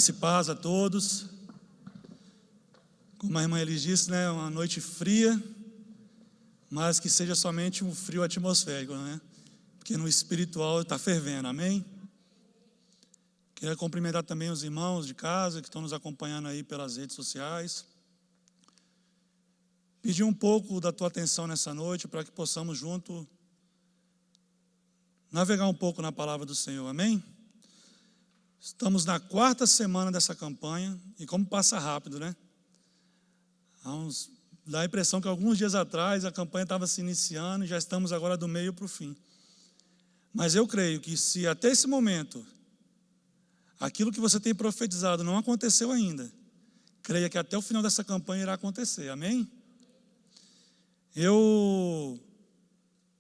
Graça e paz a todos. Como a irmã Elis disse, né, uma noite fria, mas que seja somente um frio atmosférico, né? Porque no espiritual está fervendo, amém? Queria cumprimentar também os irmãos de casa que estão nos acompanhando aí pelas redes sociais. Pedir um pouco da tua atenção nessa noite para que possamos junto navegar um pouco na palavra do Senhor, amém? Estamos na 4ª semana dessa campanha e como passa rápido, né? Dá a impressão que alguns dias atrás a campanha estava se iniciando e já estamos agora do meio para o fim. Mas eu creio que se até esse momento aquilo que você tem profetizado não aconteceu ainda, creia que até o final dessa campanha irá acontecer, amém?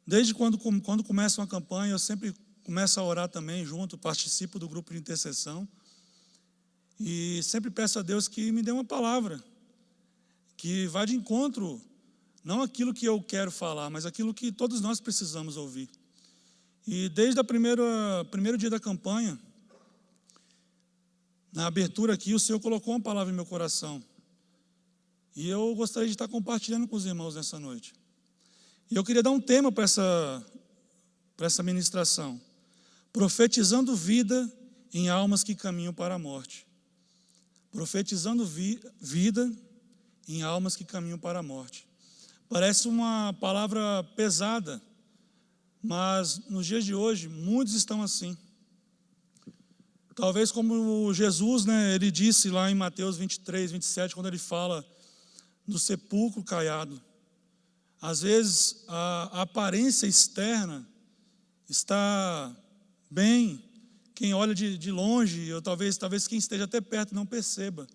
Desde quando começa uma campanha, eu sempre começo a orar também junto, participo do grupo de intercessão e sempre peço a Deus que me dê uma palavra que vá de encontro, não aquilo que eu quero falar, mas aquilo que todos nós precisamos ouvir. E desde o primeiro dia da campanha, na abertura aqui, o Senhor colocou uma palavra em meu coração. E eu gostaria de estar compartilhando com os irmãos nessa noite. E eu queria dar um tema para essa ministração. Profetizando vida em almas que caminham para a morte. Profetizando vida em almas que caminham para a morte. Parece uma palavra pesada, mas nos dias de hoje, muitos estão assim. Talvez como Jesus, né, ele disse lá em Mateus 23, 27, quando ele fala do sepulcro caiado. Às vezes, a aparência externa está bem, quem olha de longe, ou talvez quem esteja até perto não perceba.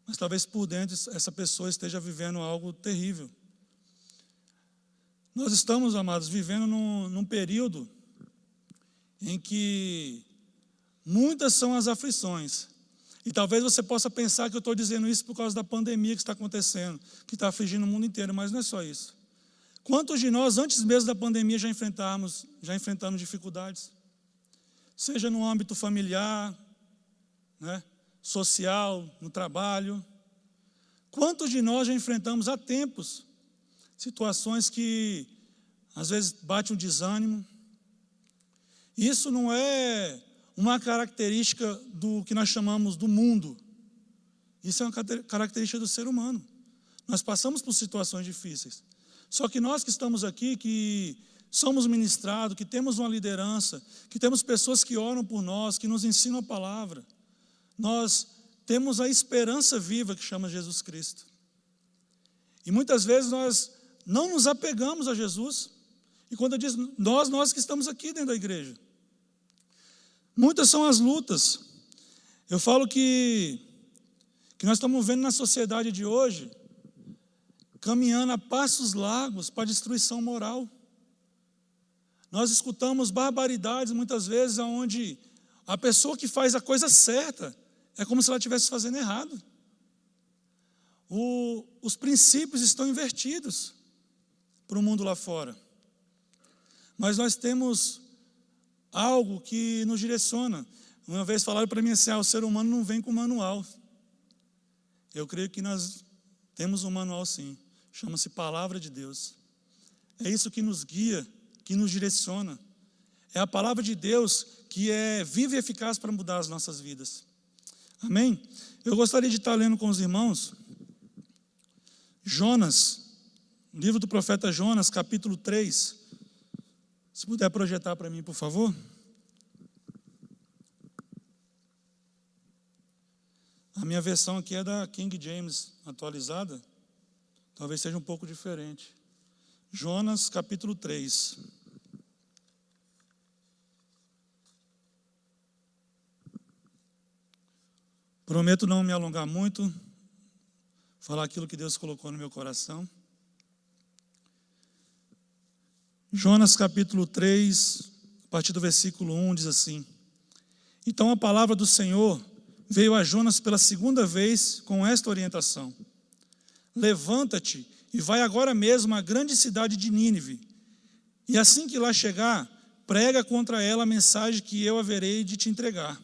Mas talvez por dentro essa pessoa esteja vivendo algo terrível. Nós estamos, amados, vivendo num período em que muitas são as aflições. E talvez você possa pensar que eu estou dizendo isso por causa da pandemia que está acontecendo, que está afligindo o mundo inteiro, mas não é só isso. Quantos de nós, antes mesmo da pandemia, já enfrentamos dificuldades? Seja no âmbito familiar, né, social, no trabalho. Quantos de nós já enfrentamos há tempos situações que às vezes bate um desânimo? Isso não é uma característica do que nós chamamos do mundo. Isso é uma característica do ser humano. Nós passamos por situações difíceis. Só que nós que estamos aqui, que somos ministrados, que temos uma liderança, que temos pessoas que oram por nós, que nos ensinam a palavra, nós temos a esperança viva que chama Jesus Cristo. E muitas vezes nós não nos apegamos a Jesus. E quando eu digo nós que estamos aqui dentro da igreja. Muitas são as lutas. Eu falo que nós estamos vendo na sociedade de hoje, caminhando a passos largos para a destruição moral. Nós escutamos barbaridades muitas vezes onde a pessoa que faz a coisa certa é como se ela estivesse fazendo errado. Os princípios estão invertidos para o mundo lá fora. Mas nós temos algo que nos direciona. Uma vez falaram para mim assim, o ser humano não vem com manual. Eu creio que nós temos um manual sim, chama-se Palavra de Deus. É isso que nos guia, que nos direciona. É a Palavra de Deus que é viva e eficaz para mudar as nossas vidas. Amém? Eu gostaria de estar lendo com os irmãos Jonas, livro do profeta Jonas, capítulo 3. Se puder projetar para mim, por favor. A minha versão aqui é da King James atualizada. Talvez seja um pouco diferente. Jonas, capítulo 3. Prometo não me alongar muito, falar aquilo que Deus colocou no meu coração. Jonas capítulo 3, a partir do versículo 1, diz assim: Então a palavra do Senhor veio a Jonas pela 2ª vez com esta orientação: Levanta-te e vai agora mesmo à grande cidade de Nínive, e assim que lá chegar, prega contra ela a mensagem que eu haverei de te entregar.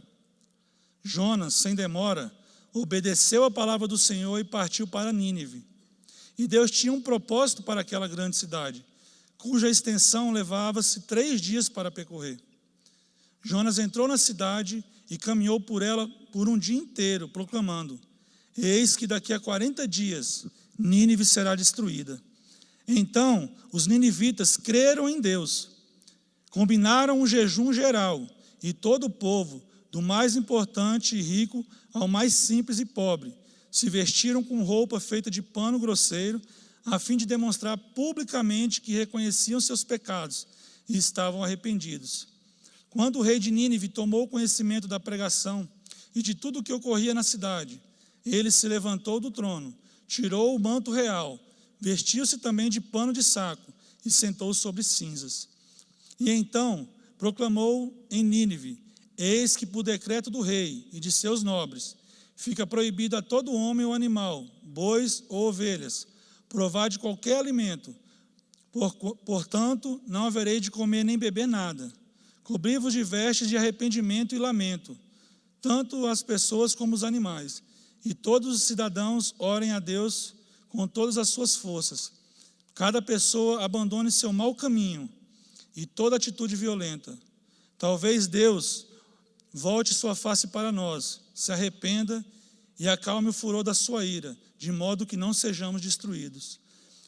Jonas, sem demora, obedeceu a palavra do Senhor e partiu para Nínive. E Deus tinha um propósito para aquela grande cidade, cuja extensão levava-se 3 dias para percorrer. Jonas entrou na cidade e caminhou por ela por um dia inteiro, proclamando: eis que daqui a 40 dias Nínive será destruída. Então os ninivitas creram em Deus, combinaram um jejum geral, e todo o povo, do mais importante e rico ao mais simples e pobre, se vestiram com roupa feita de pano grosseiro, a fim de demonstrar publicamente que reconheciam seus pecados e estavam arrependidos. Quando o rei de Nínive tomou conhecimento da pregação e de tudo o que ocorria na cidade, ele se levantou do trono, tirou o manto real, vestiu-se também de pano de saco e sentou sobre cinzas. E então proclamou em Nínive: eis que por decreto do rei e de seus nobres fica proibido a todo homem ou animal, bois ou ovelhas, provar de qualquer alimento. Portanto, não haverei de comer nem beber nada. Cobri-vos de vestes de arrependimento e lamento, tanto as pessoas como os animais. E todos os cidadãos orem a Deus com todas as suas forças. Cada pessoa abandone seu mau caminho e toda atitude violenta. Talvez Deus volte sua face para nós, se arrependa e acalme o furor da sua ira, de modo que não sejamos destruídos.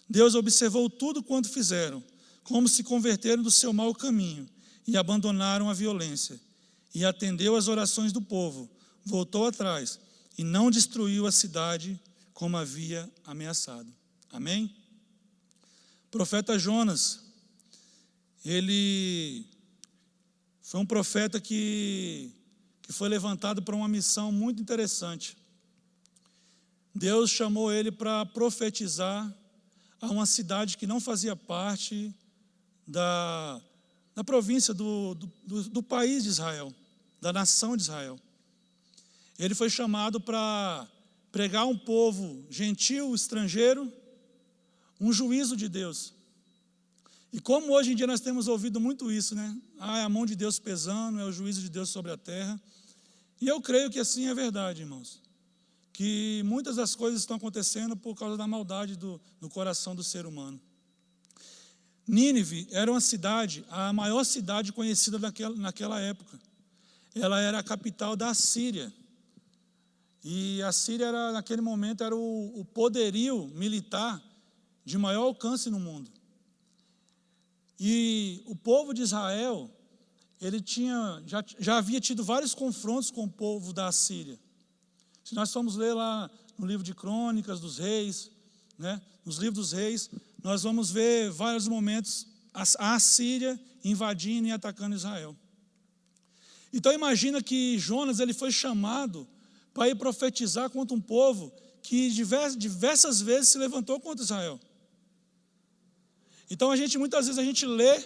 Deus observou tudo quanto fizeram, como se converteram do seu mau caminho e abandonaram a violência. E atendeu às orações do povo, voltou atrás e não destruiu a cidade como havia ameaçado. Amém? O profeta Jonas, ele foi um profeta que foi levantado para uma missão muito interessante. Deus chamou ele para profetizar a uma cidade que não fazia parte da província do país de Israel, da nação de Israel. Ele foi chamado para pregar a um povo gentil, estrangeiro, um juízo de Deus. E como hoje em dia nós temos ouvido muito isso, né? É a mão de Deus pesando, é o juízo de Deus sobre a terra. E eu creio que assim é verdade, irmãos. Que muitas das coisas estão acontecendo por causa da maldade do coração do ser humano. Nínive era uma cidade, a maior cidade conhecida naquela época. Ela era a capital da Assíria. E a Síria, naquele momento, era o poderio militar de maior alcance no mundo. E o povo de Israel, ele já havia tido vários confrontos com o povo da Assíria. Se nós formos ler lá no livro de Crônicas dos Reis, né, nos livros dos Reis, nós vamos ver vários momentos a Assíria invadindo e atacando Israel. Então imagina que Jonas ele foi chamado para ir profetizar contra um povo que diversas vezes se levantou contra Israel. Então muitas vezes a gente lê,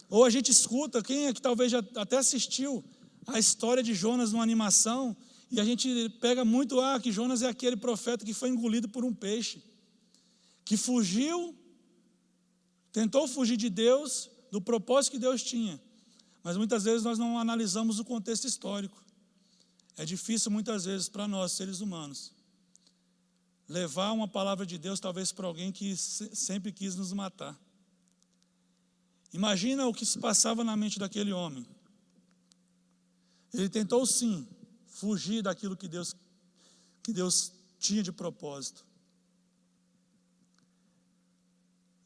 ou a gente escuta, quem é que talvez já até assistiu a história de Jonas numa animação, e a gente pega muito, que Jonas é aquele profeta que foi engolido por um peixe, que fugiu, tentou fugir de Deus, do propósito que Deus tinha. Mas muitas vezes nós não analisamos o contexto histórico. É difícil muitas vezes para nós, seres humanos, levar uma palavra de Deus talvez para alguém que sempre quis nos matar. Imagina o que se passava na mente daquele homem. Ele tentou sim fugir daquilo que Deus tinha de propósito.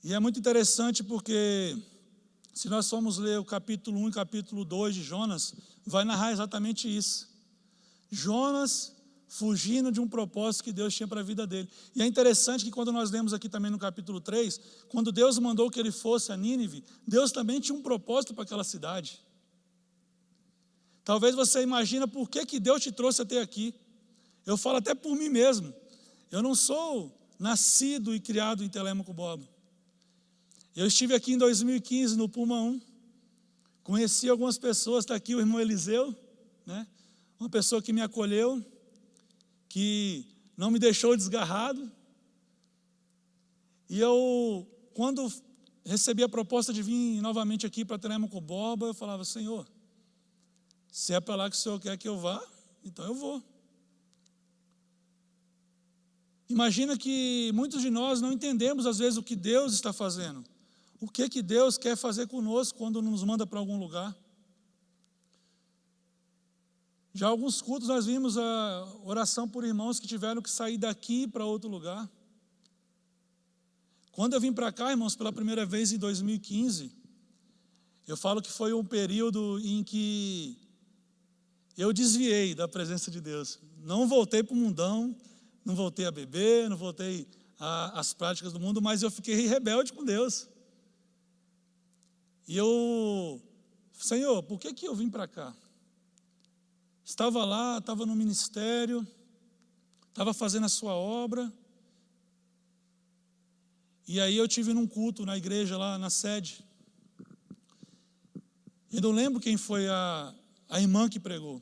E é muito interessante porque se nós formos ler o capítulo 1 e capítulo 2 de Jonas, vai narrar exatamente isso. Jonas fugindo de um propósito que Deus tinha para a vida dele. E é interessante que quando nós lemos aqui também no capítulo 3, quando Deus mandou que ele fosse a Nínive, Deus também tinha um propósito para aquela cidade. Talvez você imagine por que Deus te trouxe até aqui. Eu falo até por mim mesmo. Eu não sou nascido e criado em Telêmaco-Borba. Eu estive aqui em 2015 no Puma 1. Conheci algumas pessoas, está aqui o irmão Eliseu, né? Uma pessoa que me acolheu, que não me deixou desgarrado. E eu, quando recebi a proposta de vir novamente aqui para Telêmaco-Borba, eu falava: Senhor, se é para lá que o Senhor quer que eu vá, então eu vou. Imagina que muitos de nós não entendemos às vezes o que Deus está fazendo. O que Deus quer fazer conosco quando nos manda para algum lugar. Já alguns cultos nós vimos a oração por irmãos que tiveram que sair daqui para outro lugar. Quando eu vim para cá, irmãos, pela primeira vez em 2015, eu falo que foi um período em que eu desviei da presença de Deus. Não voltei para o mundão, não voltei a beber, não voltei às práticas do mundo, mas eu fiquei rebelde com Deus. E eu, Senhor, por que eu vim para cá? Estava lá, estava no ministério, estava fazendo a sua obra. E aí eu tive num culto na igreja lá na sede. Eu não lembro quem foi a irmã que pregou,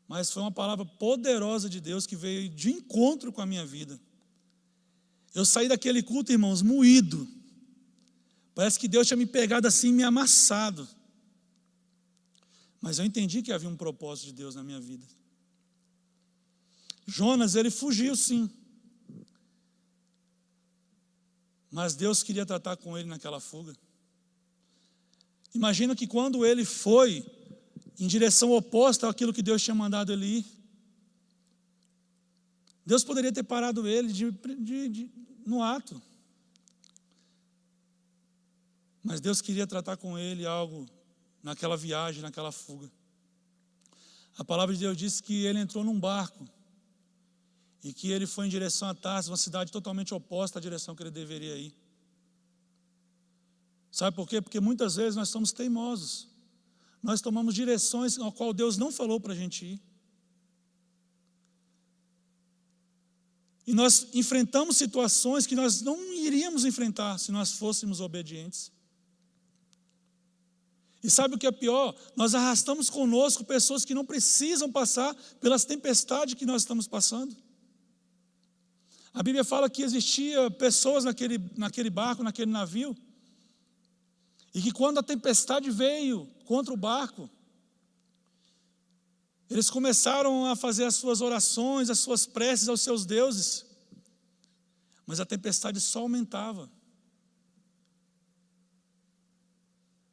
mas foi uma palavra poderosa de Deus que veio de encontro com a minha vida. Eu saí daquele culto, irmãos, moído. Parece que Deus tinha me pegado assim e me amassado. Mas eu entendi que havia um propósito de Deus na minha vida. Jonas, ele fugiu sim. Mas Deus queria tratar com ele naquela fuga. Imagina que quando ele foi em direção oposta àquilo que Deus tinha mandado ele ir, Deus poderia ter parado ele no ato. Mas Deus queria tratar com ele algo naquela viagem, naquela fuga. A palavra de Deus diz que ele entrou num barco e que ele foi em direção a Tarsis, uma cidade totalmente oposta à direção que ele deveria ir. Sabe por quê? Porque muitas vezes nós somos teimosos. Nós tomamos direções ao qual Deus não falou para a gente ir. E nós enfrentamos situações que nós não iríamos enfrentar se nós fôssemos obedientes. E sabe o que é pior? Nós arrastamos conosco pessoas que não precisam passar pelas tempestades que nós estamos passando. A Bíblia fala que existia pessoas naquele barco, naquele navio, e que quando a tempestade veio contra o barco, eles começaram a fazer as suas orações, as suas preces aos seus deuses, mas a tempestade só aumentava.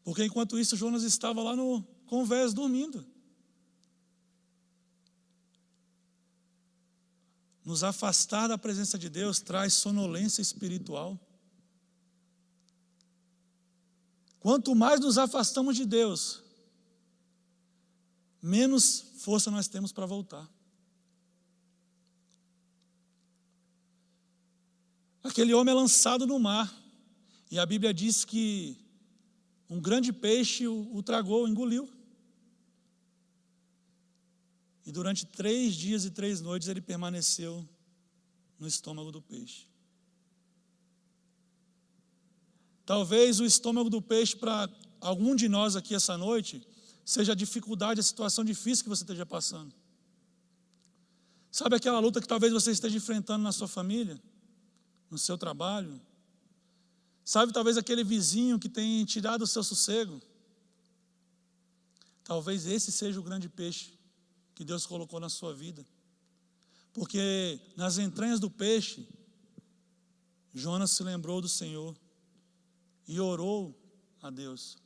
Porque enquanto isso Jonas estava lá no convés dormindo. Nos afastar da presença de Deus traz sonolência espiritual. Quanto mais nos afastamos de Deus, menos força nós temos para voltar. Aquele homem é lançado no mar, e a Bíblia diz que um grande peixe o tragou, engoliu. E durante 3 dias e 3 noites ele permaneceu no estômago do peixe. Talvez o estômago do peixe para algum de nós aqui essa noite seja a dificuldade, a situação difícil que você esteja passando. Sabe aquela luta que talvez você esteja enfrentando na sua família, no seu trabalho? Sabe talvez aquele vizinho que tem tirado o seu sossego? Talvez esse seja o grande peixe que Deus colocou na sua vida. Porque nas entranhas do peixe, Jonas se lembrou do Senhor e orou a Deus.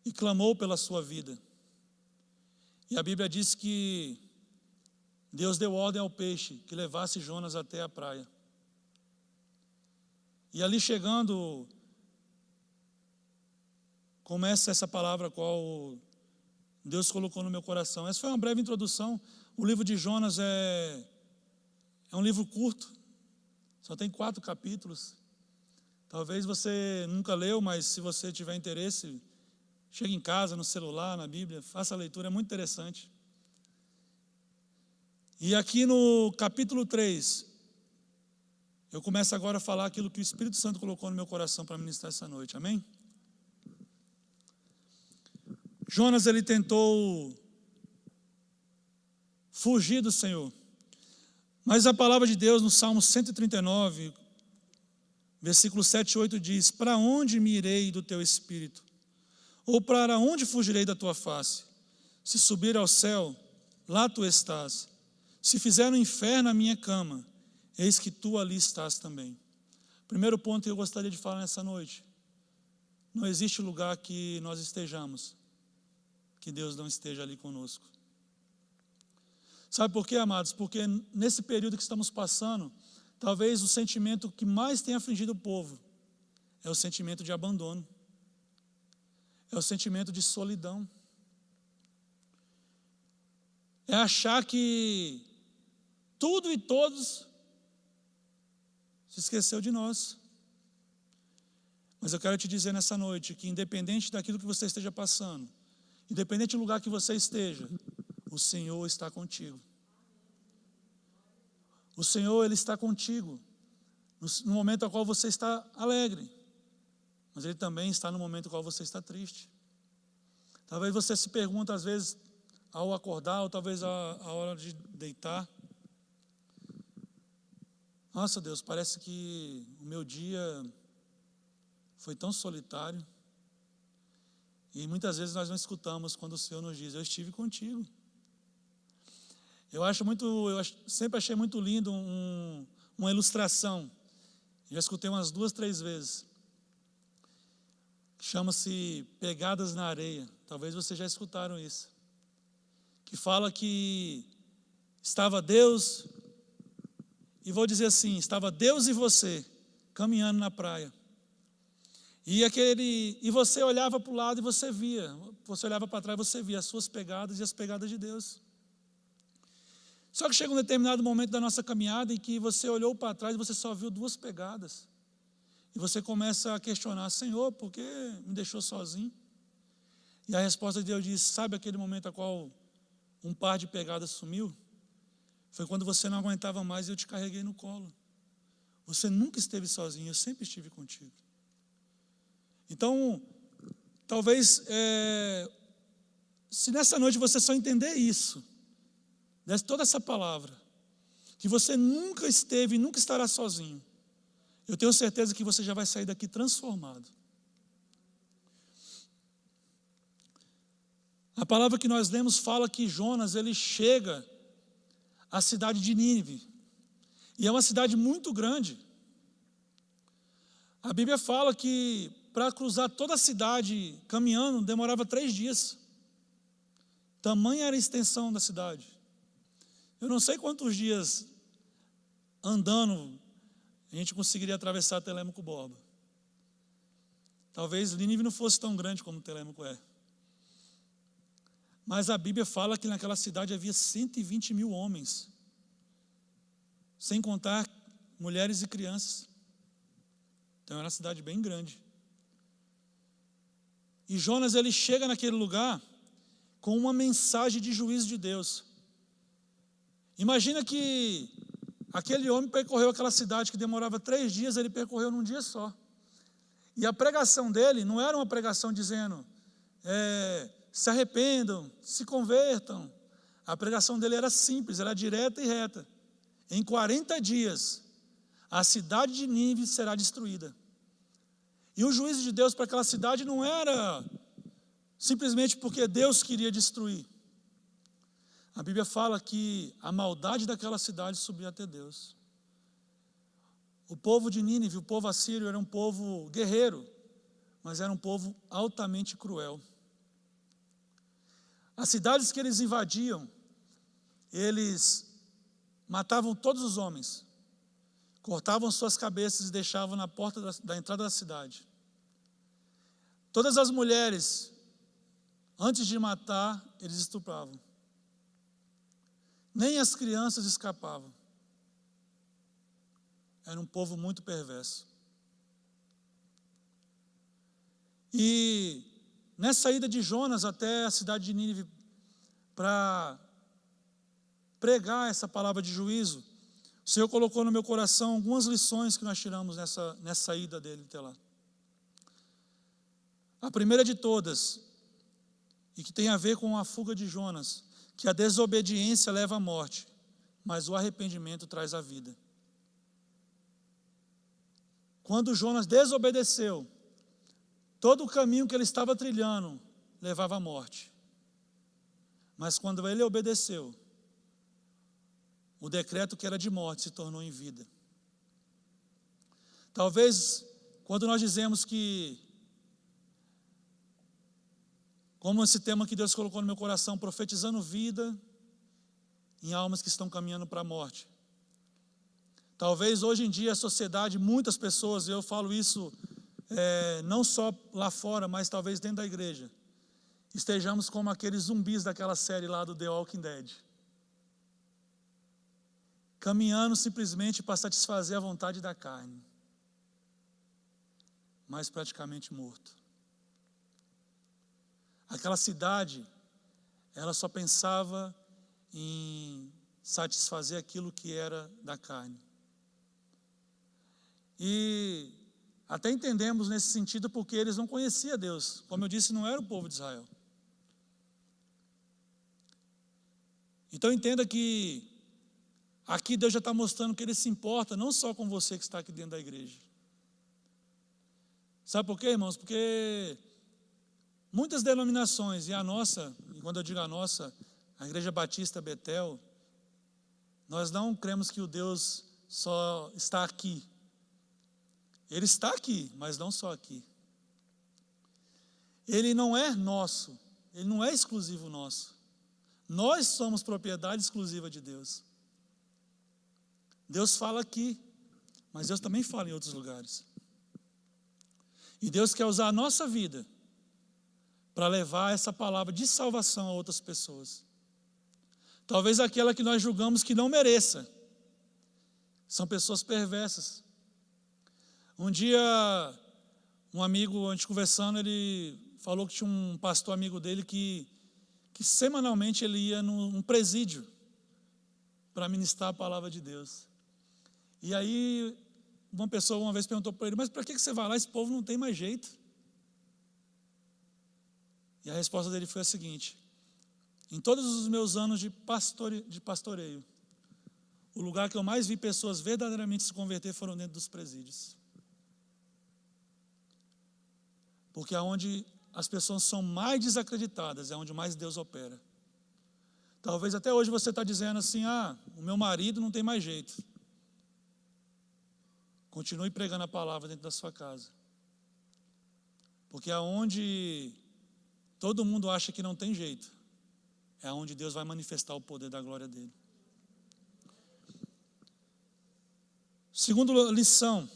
E clamou pela sua vida. E a Bíblia diz que Deus deu ordem ao peixe que levasse Jonas até a praia. E ali chegando, começa essa palavra a qual Deus colocou no meu coração. Essa foi uma breve introdução. O livro de Jonas é um livro curto, só tem 4 capítulos. Talvez você nunca leu, mas se você tiver interesse, chegue em casa, no celular, na Bíblia, faça a leitura, é muito interessante. E aqui no capítulo 3, eu começo agora a falar aquilo que o Espírito Santo colocou no meu coração para ministrar essa noite, amém? Jonas, ele tentou fugir do Senhor, mas a palavra de Deus no Salmo 139, versículo 7 e 8 diz: para onde me irei do teu espírito? Ou para onde fugirei da tua face? Se subir ao céu, lá tu estás. Se fizer no inferno a minha cama, eis que tu ali estás também. Primeiro ponto que eu gostaria de falar nessa noite: não existe lugar que nós estejamos que Deus não esteja ali conosco. Sabe por quê, amados? Porque nesse período que estamos passando, talvez o sentimento que mais tem afligido o povo é o sentimento de abandono, é o sentimento de solidão, é achar que tudo e todos se esqueceu de nós. Mas eu quero te dizer nessa noite que, independente daquilo que você esteja passando, independente do lugar que você esteja, o Senhor está contigo. O Senhor, Ele está contigo no momento ao qual você está alegre, mas Ele também está no momento ao qual você está triste. Talvez você se pergunte às vezes ao acordar, ou talvez a hora de deitar: nossa, Deus, parece que o meu dia foi tão solitário. E muitas vezes nós não escutamos quando o Senhor nos diz: eu estive contigo. Eu sempre achei muito lindo uma ilustração. Já escutei umas 2, 3 vezes. Chama-se Pegadas na Areia. Talvez vocês já escutaram isso. Que fala que estava Deus, e vou dizer assim, estava Deus e você caminhando na praia. E você olhava para o lado e você olhava para trás e você via as suas pegadas e as pegadas de Deus. Só que chega um determinado momento da nossa caminhada em que você olhou para trás e você só viu 2 pegadas. E você começa a questionar: Senhor, por que me deixou sozinho? E a resposta de Deus diz: sabe aquele momento a qual um par de pegadas sumiu? Foi quando você não aguentava mais e eu te carreguei no colo. Você nunca esteve sozinho, eu sempre estive contigo. Então, talvez, se nessa noite você só entender isso, toda essa palavra, que você nunca esteve e nunca estará sozinho, eu tenho certeza que você já vai sair daqui transformado. A palavra que nós lemos fala que Jonas, ele chega à cidade de Nínive, e é uma cidade muito grande. A Bíblia fala que para cruzar toda a cidade caminhando demorava 3 dias. Tamanha era a extensão da cidade. Eu não sei quantos dias andando a gente conseguiria atravessar Telêmaco Borba. Talvez Nínive não fosse tão grande como Telêmaco é. Mas a Bíblia fala que naquela cidade havia 120 mil homens, sem contar mulheres e crianças. Então era uma cidade bem grande. E Jonas, ele chega naquele lugar com uma mensagem de juízo de Deus. Imagina que aquele homem percorreu aquela cidade que demorava 3 dias, ele percorreu num dia só. E a pregação dele não era uma pregação dizendo: se arrependam, se convertam. A pregação dele era simples, era direta e reta. Em 40 dias, a cidade de Nínive será destruída. E o juízo de Deus para aquela cidade não era simplesmente porque Deus queria destruir. A Bíblia fala que a maldade daquela cidade subia até Deus. O povo de Nínive, o povo assírio, era um povo guerreiro, mas era um povo altamente cruel. As cidades que eles invadiam, eles matavam todos os homens, cortavam suas cabeças e deixavam na porta da entrada da cidade. Todas as mulheres, antes de matar, eles estupravam. Nem as crianças escapavam. Era um povo muito perverso. E nessa ida de Jonas até a cidade de Nínive para pregar essa palavra de juízo, o Senhor colocou no meu coração algumas lições que nós tiramos nessa ida dele até lá. A primeira de todas, e que tem a ver com a fuga de Jonas, que a desobediência leva à morte, mas o arrependimento traz a vida. Quando Jonas desobedeceu, todo o caminho que ele estava trilhando levava à morte. Mas quando ele obedeceu, o decreto que era de morte se tornou em vida. Talvez, quando nós dizemos que, como esse tema que Deus colocou no meu coração, profetizando vida em almas que estão caminhando para a morte. Talvez hoje em dia a sociedade, muitas pessoas, eu falo isso não só lá fora, mas talvez dentro da igreja, estejamos como aqueles zumbis daquela série lá do The Walking Dead, caminhando simplesmente para satisfazer a vontade da carne, mas praticamente morto. Aquela cidade, ela só pensava em satisfazer aquilo que era da carne. E até entendemos nesse sentido porque eles não conheciam Deus. Como eu disse, não era o povo de Israel. Então entenda que aqui Deus já está mostrando que Ele se importa não só com você que está aqui dentro da igreja. Sabe por quê, irmãos? Porque muitas denominações, e a nossa, e quando eu digo a nossa, a Igreja Batista Betel, nós não cremos que o Deus só está aqui. Ele está aqui, mas não só aqui. Ele não é nosso, ele não é exclusivo nosso. Nós somos propriedade exclusiva de Deus. Deus fala aqui, mas Deus também fala em outros lugares. E Deus quer usar a nossa vida para levar essa palavra de salvação a outras pessoas. Talvez aquela que nós julgamos que não mereça. São pessoas perversas. Um dia, um amigo, a gente conversando, ele falou que tinha um pastor amigo dele que semanalmente ele ia num presídio para ministrar a palavra de Deus. E aí, uma pessoa uma vez perguntou para ele, mas para que você vai lá? Esse povo não tem mais jeito. E a resposta dele foi a seguinte: em todos os meus anos de pastoreio, o lugar que eu mais vi pessoas verdadeiramente se converter foram dentro dos presídios. Porque aonde as pessoas são mais desacreditadas, é onde mais Deus opera. Talvez até hoje você está dizendo assim, o meu marido não tem mais jeito. Continue pregando a palavra dentro da sua casa. Porque aonde todo mundo acha que não tem jeito, é onde Deus vai manifestar o poder da glória dele. Segunda lição,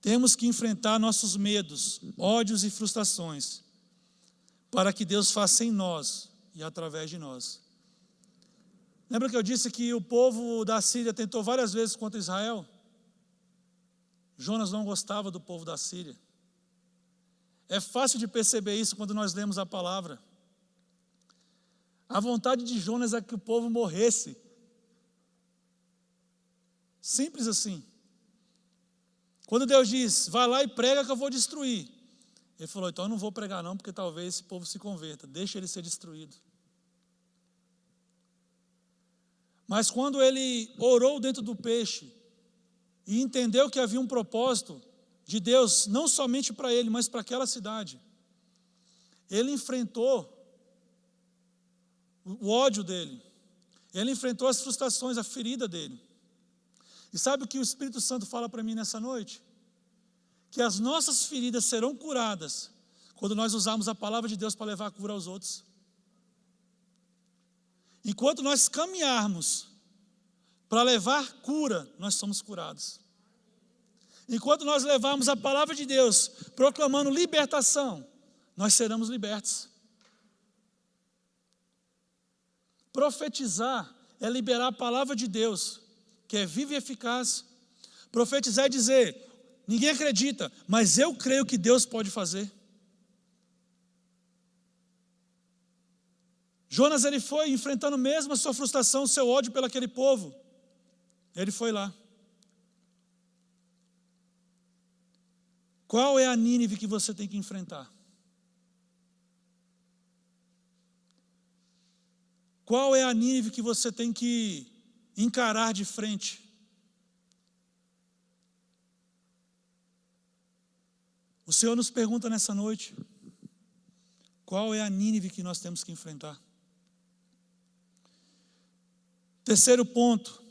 temos que enfrentar nossos medos, ódios e frustrações, para que Deus faça em nós e através de nós. Lembra que eu disse que o povo da Síria tentou várias vezes contra Israel? Jonas não gostava do povo da Síria. É fácil de perceber isso quando nós lemos a palavra. A vontade de Jonas é que o povo morresse. Simples assim. Quando Deus diz, vai lá e prega que eu vou destruir. Ele falou, então eu não vou pregar não, porque talvez esse povo se converta. Deixa ele ser destruído. Mas quando ele orou dentro do peixe e entendeu que havia um propósito de Deus, não somente para ele, mas para aquela cidade, ele enfrentou o ódio dele. Ele enfrentou as frustrações, a ferida dele. E sabe o que o Espírito Santo fala para mim nessa noite? Que as nossas feridas serão curadas quando nós usarmos a palavra de Deus para levar a cura aos outros. Enquanto nós caminharmos para levar cura, nós somos curados. Enquanto nós levarmos a palavra de Deus proclamando libertação, nós seremos libertos. Profetizar é liberar a palavra de Deus, que é viva e eficaz. Profetizar é dizer, ninguém acredita, mas eu creio que Deus pode fazer. Jonas, ele foi enfrentando mesmo a sua frustração, o seu ódio pelo aquele povo. Ele foi lá. Qual é a Nínive que você tem que enfrentar? Qual é a Nínive que você tem que encarar de frente? O Senhor nos pergunta nessa noite, Qual é a Nínive que nós temos que enfrentar? Terceiro ponto.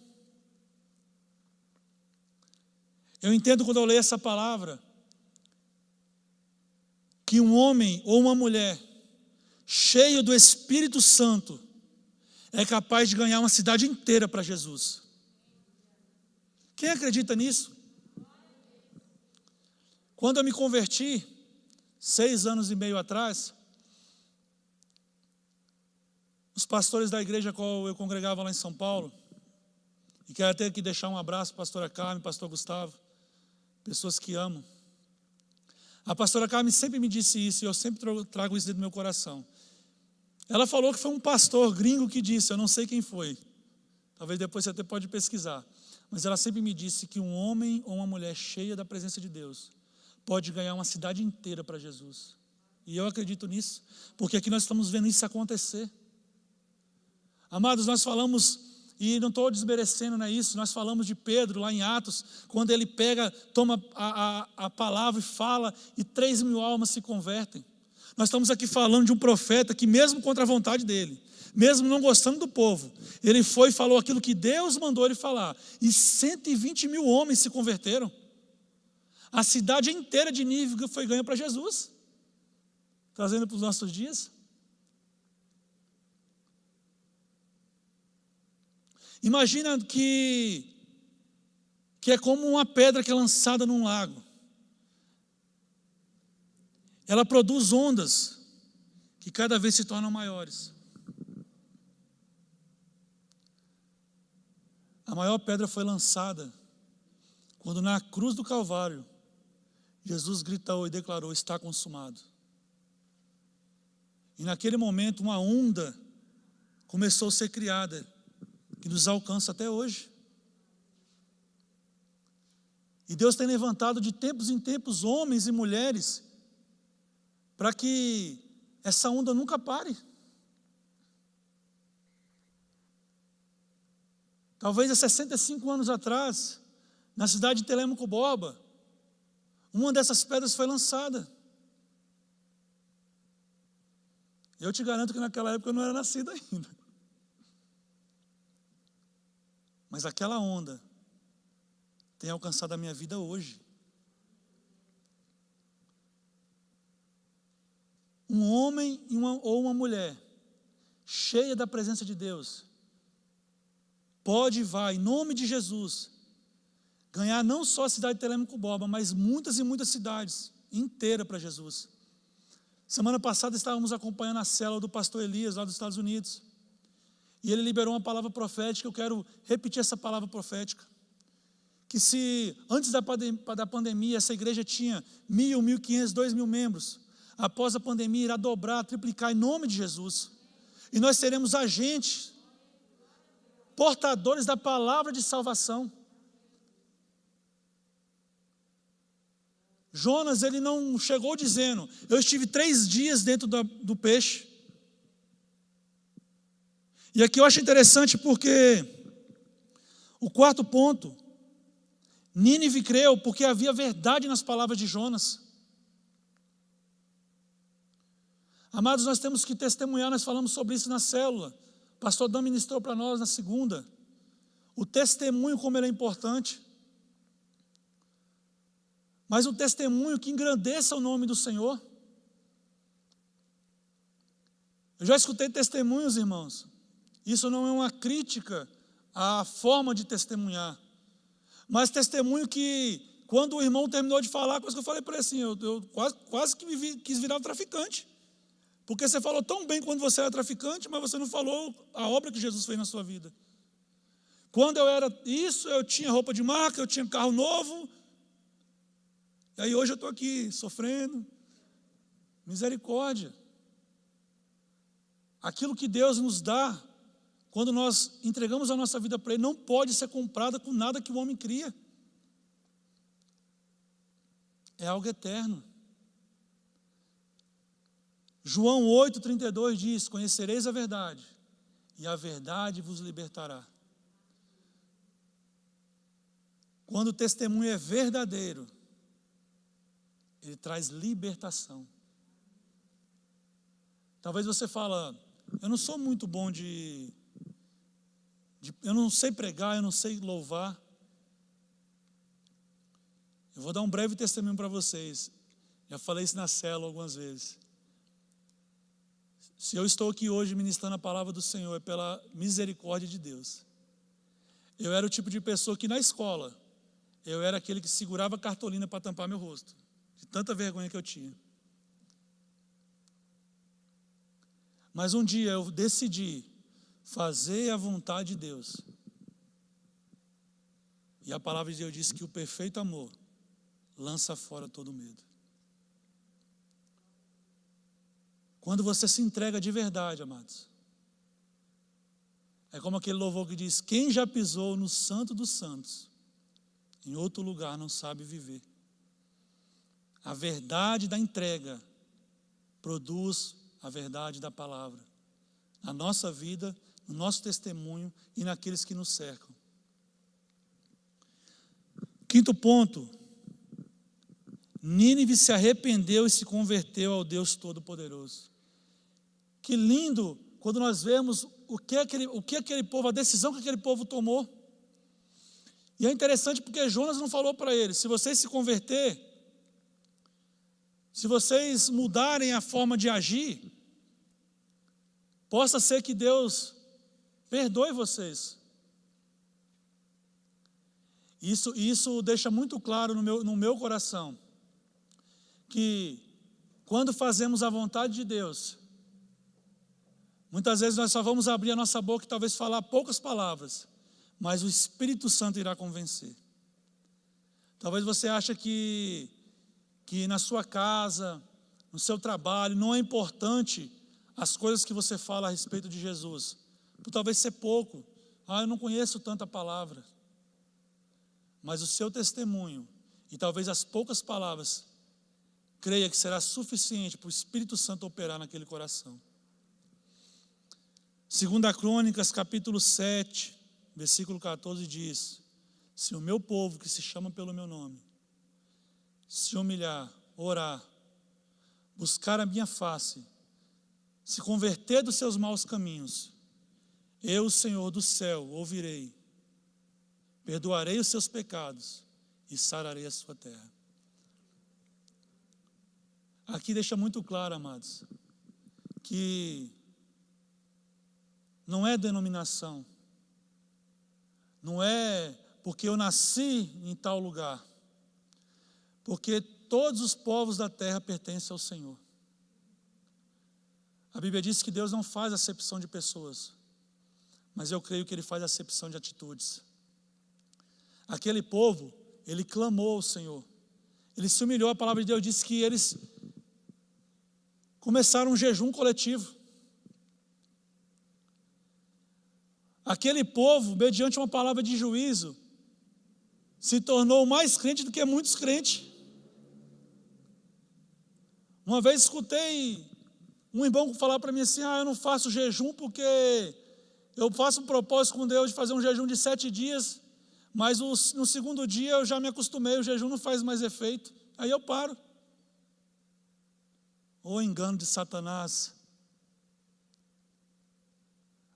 Eu entendo quando eu leio essa palavra, que um homem ou uma mulher cheio do Espírito Santo é capaz de ganhar uma cidade inteira para Jesus. Quem acredita nisso? Quando eu me converti, 6 anos e meio atrás, os pastores da igreja a qual eu congregava lá em São Paulo, e quero até aqui deixar um abraço para a pastora Carmen, pastor Gustavo, pessoas que amo. A pastora Carmen sempre me disse isso, e eu sempre trago isso dentro do meu coração. Ela falou que foi um pastor gringo que disse, eu não sei quem foi, talvez depois você até pode pesquisar, mas ela sempre me disse que um homem ou uma mulher cheia da presença de Deus pode ganhar uma cidade inteira para Jesus. E eu acredito nisso, porque aqui nós estamos vendo isso acontecer. Amados, nós falamos, e não estou desmerecendo, não é isso, nós falamos de Pedro lá em Atos, quando ele pega, toma a palavra e fala, e 3.000 almas se convertem. Nós estamos aqui falando de um profeta que mesmo contra a vontade dele, mesmo não gostando do povo, ele foi e falou aquilo que Deus mandou ele falar, e 120.000 homens se converteram. A cidade inteira de Nínive foi ganha para Jesus, trazendo para os nossos dias. Imagina que é como uma pedra que é lançada num lago. Ela produz ondas que cada vez se tornam maiores. A maior pedra foi lançada quando na cruz do Calvário Jesus gritou e declarou, está consumado. E naquele momento uma onda começou a ser criada, que nos alcança até hoje. E Deus tem levantado de tempos em tempos homens e mulheres para que essa onda nunca pare. Talvez há 65 anos atrás, na cidade de Telêmaco Borba, uma dessas pedras foi lançada. Eu te garanto que naquela época eu não era nascido ainda. Mas aquela onda tem alcançado a minha vida hoje. Um homem ou uma mulher cheia da presença de Deus pode e vai, em nome de Jesus, ganhar não só a cidade de Telêmaco Borba, mas muitas e muitas cidades inteiras para Jesus. Semana passada estávamos acompanhando a célula do pastor Elias, lá dos Estados Unidos. E ele liberou uma palavra profética, eu quero repetir essa palavra profética. Que se antes da pandemia essa igreja tinha 1.000, 1.500, 2.000 membros, após a pandemia irá dobrar, triplicar em nome de Jesus. E nós seremos agentes, portadores da palavra de salvação. Jonas, ele não chegou dizendo, eu estive 3 dias dentro do peixe. E aqui eu acho interessante porque o quarto ponto, Nínive creu porque havia verdade nas palavras de Jonas. Amados, nós temos que testemunhar, nós falamos sobre isso na célula. O pastor Dan ministrou para nós na segunda. O testemunho, como ele é importante. Mas um testemunho que engrandeça o nome do Senhor. Eu já escutei testemunhos, irmãos. Isso não é uma crítica à forma de testemunhar. Mas testemunho que, quando o irmão terminou de falar, coisa que eu falei para ele assim, eu quase que quis virar um traficante. Porque você falou tão bem quando você era traficante, mas você não falou a obra que Jesus fez na sua vida. Quando eu era isso, eu tinha roupa de marca, eu tinha carro novo. E aí hoje eu estou aqui sofrendo. Misericórdia. Aquilo que Deus nos dá, quando nós entregamos a nossa vida para Ele, não pode ser comprada com nada que o homem cria. É algo eterno. João 8,32 diz, conhecereis a verdade, e a verdade vos libertará. Quando o testemunho é verdadeiro, ele traz libertação. Talvez você fala, eu não sou muito bom eu não sei pregar, eu não sei louvar. Eu vou dar um breve testemunho para vocês. Já falei isso na célula algumas vezes. Se eu estou aqui hoje ministrando a palavra do Senhor, é pela misericórdia de Deus. Eu era o tipo de pessoa que na escola, eu era aquele que segurava a cartolina para tampar meu rosto, de tanta vergonha que eu tinha. Mas um dia eu decidi fazer a vontade de Deus. E a palavra de Deus diz que o perfeito amor lança fora todo medo. Quando você se entrega de verdade, amados, é como aquele louvor que diz, quem já pisou no santo dos santos, em outro lugar não sabe viver. A verdade da entrega produz a verdade da palavra, na nossa vida, no nosso testemunho e naqueles que nos cercam. Quinto ponto, Nínive se arrependeu e se converteu ao Deus Todo-Poderoso. Que lindo quando nós vemos o que aquele povo, a decisão que aquele povo tomou. E é interessante porque Jonas não falou para eles, se vocês se converter, se vocês mudarem a forma de agir, possa ser que Deus perdoe vocês. Isso deixa muito claro no meu coração, que quando fazemos a vontade de Deus, muitas vezes nós só vamos abrir a nossa boca e talvez falar poucas palavras, mas o Espírito Santo irá convencer. Talvez você ache que na sua casa, no seu trabalho, não é importante as coisas que você fala a respeito de Jesus, por talvez ser pouco. Eu não conheço tanta palavra. Mas o seu testemunho, e talvez as poucas palavras, creia que será suficiente para o Espírito Santo operar naquele coração. 2 Crônicas, capítulo 7, versículo 14 diz, se o meu povo, que se chama pelo meu nome, se humilhar, orar, buscar a minha face, se converter dos seus maus caminhos, eu, Senhor do céu, ouvirei, perdoarei os seus pecados e sararei a sua terra. Aqui deixa muito claro, amados, que não é denominação, não é porque eu nasci em tal lugar, porque todos os povos da terra pertencem ao Senhor. A Bíblia diz que Deus não faz acepção de pessoas, mas eu creio que Ele faz acepção de atitudes. Aquele povo, ele clamou ao Senhor, ele se humilhou, a palavra de Deus diz que eles começaram um jejum coletivo. Aquele povo, mediante uma palavra de juízo, se tornou mais crente do que muitos crentes. Uma vez escutei um irmão falar para mim assim, eu não faço jejum porque eu faço um propósito com Deus de fazer um jejum de 7 dias, mas no segundo dia eu já me acostumei, o jejum não faz mais efeito, aí eu paro. Ou engano de Satanás.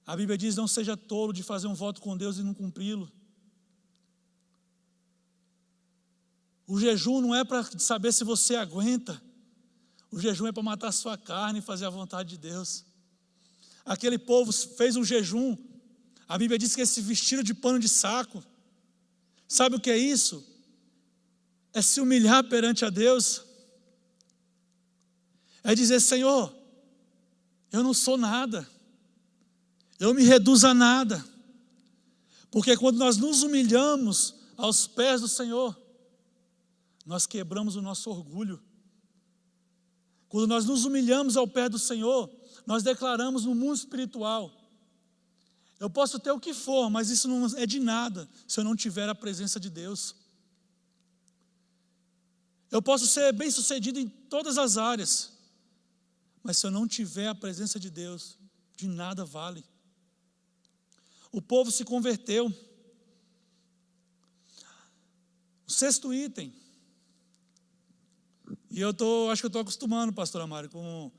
A Bíblia diz, não seja tolo de fazer um voto com Deus e não cumpri-lo. O jejum não é para saber se você aguenta. O jejum é para matar a sua carne e fazer a vontade de Deus. Aquele povo fez um jejum. A Bíblia diz que eles se vestiram de pano de saco. Sabe o que é isso? É se humilhar perante a Deus. É dizer, Senhor, eu não sou nada. Eu me reduzo a nada. Porque quando nós nos humilhamos aos pés do Senhor, nós quebramos o nosso orgulho. Quando nós nos humilhamos ao pé do Senhor, nós declaramos no mundo espiritual, eu posso ter o que for, mas isso não é de nada se eu não tiver a presença de Deus. Eu posso ser bem sucedido em todas as áreas, mas se eu não tiver a presença de Deus, de nada vale. O povo se converteu. O 6º item, e acho que eu estou acostumando, pastor Amário, com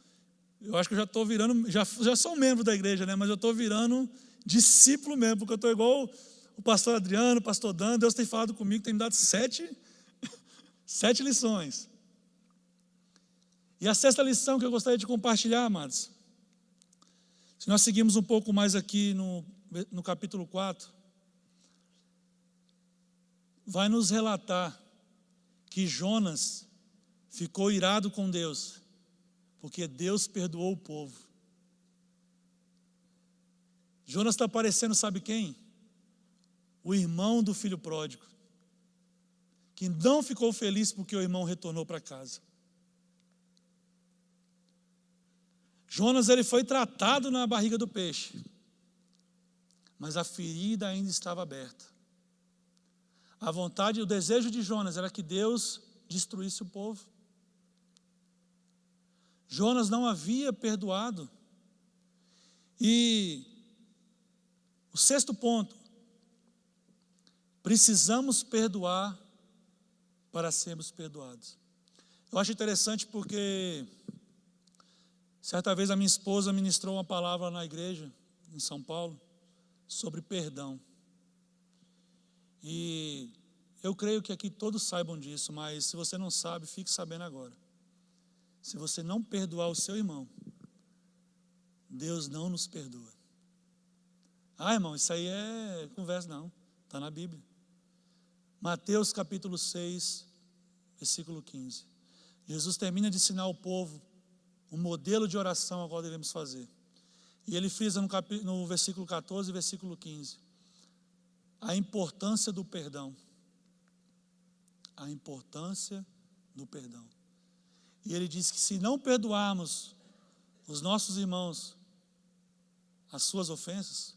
Eu acho que eu já estou virando, já sou um membro da igreja, né? Mas eu estou virando discípulo mesmo, porque eu estou igual o pastor Adriano, o pastor Dan. Deus tem falado comigo, tem me dado 7 lições. E a 6ª lição que eu gostaria de compartilhar, amados, se nós seguirmos um pouco mais aqui no capítulo 4, vai nos relatar que Jonas ficou irado com Deus, porque Deus perdoou o povo. Jonas está parecendo, sabe quem? O irmão do filho pródigo, que não ficou feliz porque o irmão retornou para casa. Jonas, ele foi tratado na barriga do peixe, mas a ferida ainda estava aberta. A vontade e o desejo de Jonas era que Deus destruísse o povo. Jonas não havia perdoado. E o 6º ponto: precisamos perdoar para sermos perdoados. Eu acho interessante porque certa vez a minha esposa ministrou uma palavra na igreja em São Paulo sobre perdão. E eu creio que aqui todos saibam disso, mas se você não sabe, fique sabendo agora. Se você não perdoar o seu irmão, Deus não nos perdoa. Ah, irmão, isso aí é conversa, não. Está na Bíblia. Mateus capítulo 6, versículo 15. Jesus termina de ensinar ao povo um modelo de oração a qual devemos fazer. E ele frisa no versículo 14 e versículo 15 a importância do perdão. A importância do perdão. E ele diz que se não perdoarmos os nossos irmãos as suas ofensas,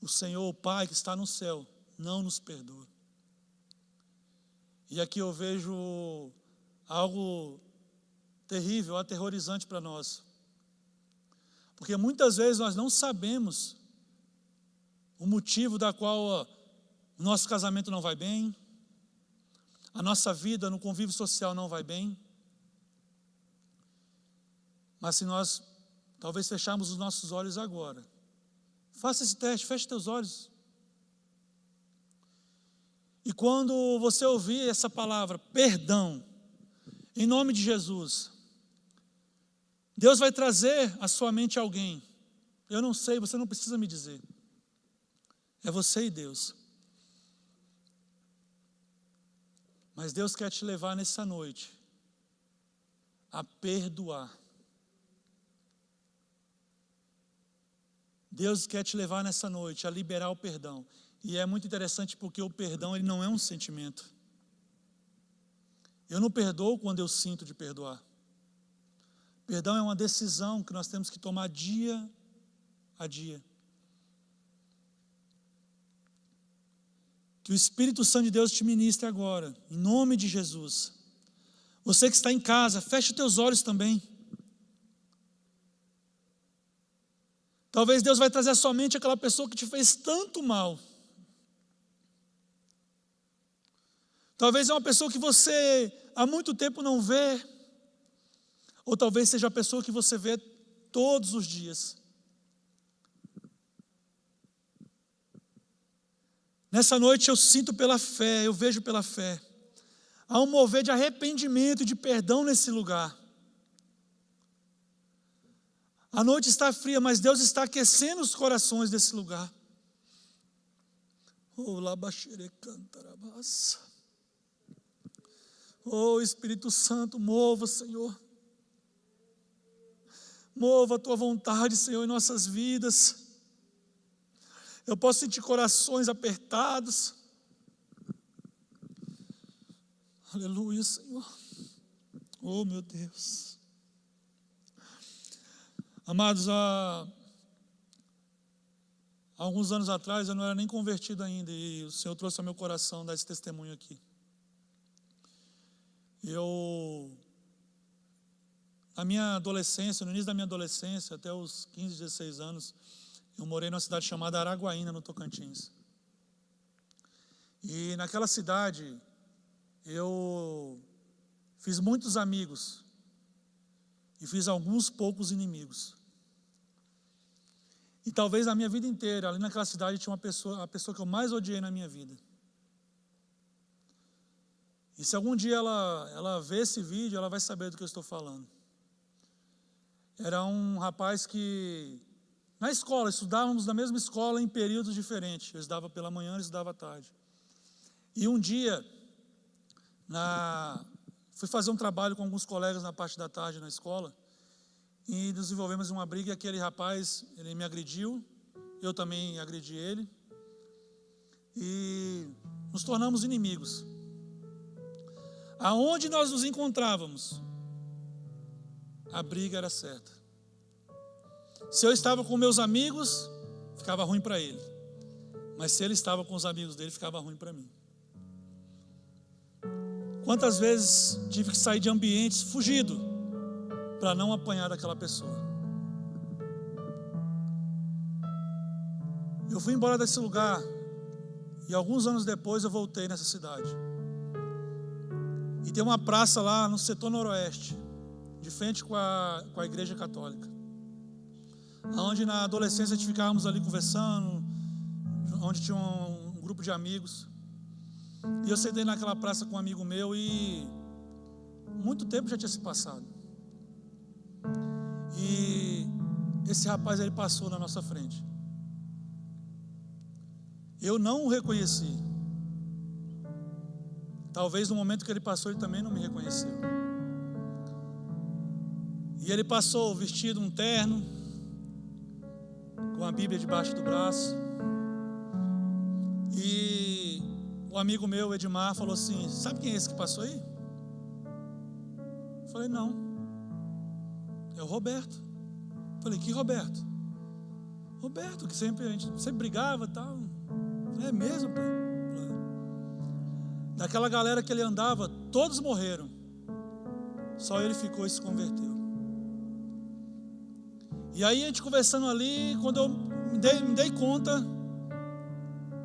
o Senhor, o Pai que está no céu, não nos perdoa. E aqui eu vejo algo terrível, aterrorizante para nós. Porque muitas vezes nós não sabemos o motivo da qual o nosso casamento não vai bem, a nossa vida no convívio social não vai bem. Mas se nós talvez fecharmos os nossos olhos agora, faça esse teste, feche teus olhos. E quando você ouvir essa palavra, perdão, em nome de Jesus, Deus vai trazer à sua mente alguém. Eu não sei, você não precisa me dizer. É você e Deus. Mas Deus quer te levar nessa noite a perdoar. Deus quer te levar nessa noite a liberar o perdão. E é muito interessante porque o perdão, ele não é um sentimento. Eu não perdoo quando eu sinto de perdoar. Perdão é uma decisão que nós temos que tomar dia a dia. Que o Espírito Santo de Deus te ministre agora, em nome de Jesus. Você que está em casa, feche os teus olhos também. Talvez Deus vai trazer à sua mente aquela pessoa que te fez tanto mal. Talvez é uma pessoa que você há muito tempo não vê. Ou talvez seja a pessoa que você vê todos os dias. Nessa noite eu sinto pela fé, eu vejo pela fé. Há um mover de arrependimento e de perdão nesse lugar. A noite está fria, mas Deus está aquecendo os corações desse lugar. Oh, labaxere cantarabassa. Oh, Espírito Santo, mova, Senhor. Mova a Tua vontade, Senhor, em nossas vidas. Eu posso sentir corações apertados. Aleluia, Senhor. Oh, meu Deus. Amados, há alguns anos atrás eu não era nem convertido ainda e o Senhor trouxe ao meu coração dar esse testemunho aqui. Na minha adolescência, no início da minha adolescência, até os 15, 16 anos, eu morei numa cidade chamada Araguaína, no Tocantins. E naquela cidade, eu fiz muitos amigos. E e fiz alguns poucos inimigos. E talvez na minha vida inteira, ali naquela cidade, tinha a pessoa que eu mais odiei na minha vida. E se algum dia ela ver esse vídeo, ela vai saber do que eu estou falando. Era um rapaz que, na escola, estudávamos na mesma escola em períodos diferentes. Eu estudava pela manhã, ele estudava à tarde. E um dia, fui fazer um trabalho com alguns colegas na parte da tarde na escola, e nos envolvemos em uma briga, e aquele rapaz, ele me agrediu, eu também agredi ele, e nos tornamos inimigos. Aonde nós nos encontrávamos, a briga era certa. Se eu estava com meus amigos, ficava ruim para ele. Mas se ele estava com os amigos dele, ficava ruim para mim. Quantas vezes tive que sair de ambientes fugido para não apanhar daquela pessoa. Eu fui embora desse lugar e alguns anos depois eu voltei nessa cidade. E tem uma praça lá no setor noroeste, de frente com a igreja católica, onde na adolescência a gente ficávamos ali conversando, onde tinha um grupo de amigos. E eu sentei naquela praça com um amigo meu e muito tempo já tinha se passado. E esse rapaz, ele passou na nossa frente. Eu não o reconheci. Talvez no momento que ele passou, ele também não me reconheceu. E ele passou vestido um terno, com a Bíblia debaixo do braço. E o amigo meu, Edmar, falou assim: sabe quem é esse que passou aí? Eu falei: não, é o Roberto. Eu falei: que Roberto? Roberto, que a gente sempre brigava e tal. Eu falei: é mesmo, pai? Daquela galera que ele andava, todos morreram, só ele ficou e se converteu. E aí a gente conversando ali, quando eu me dei conta,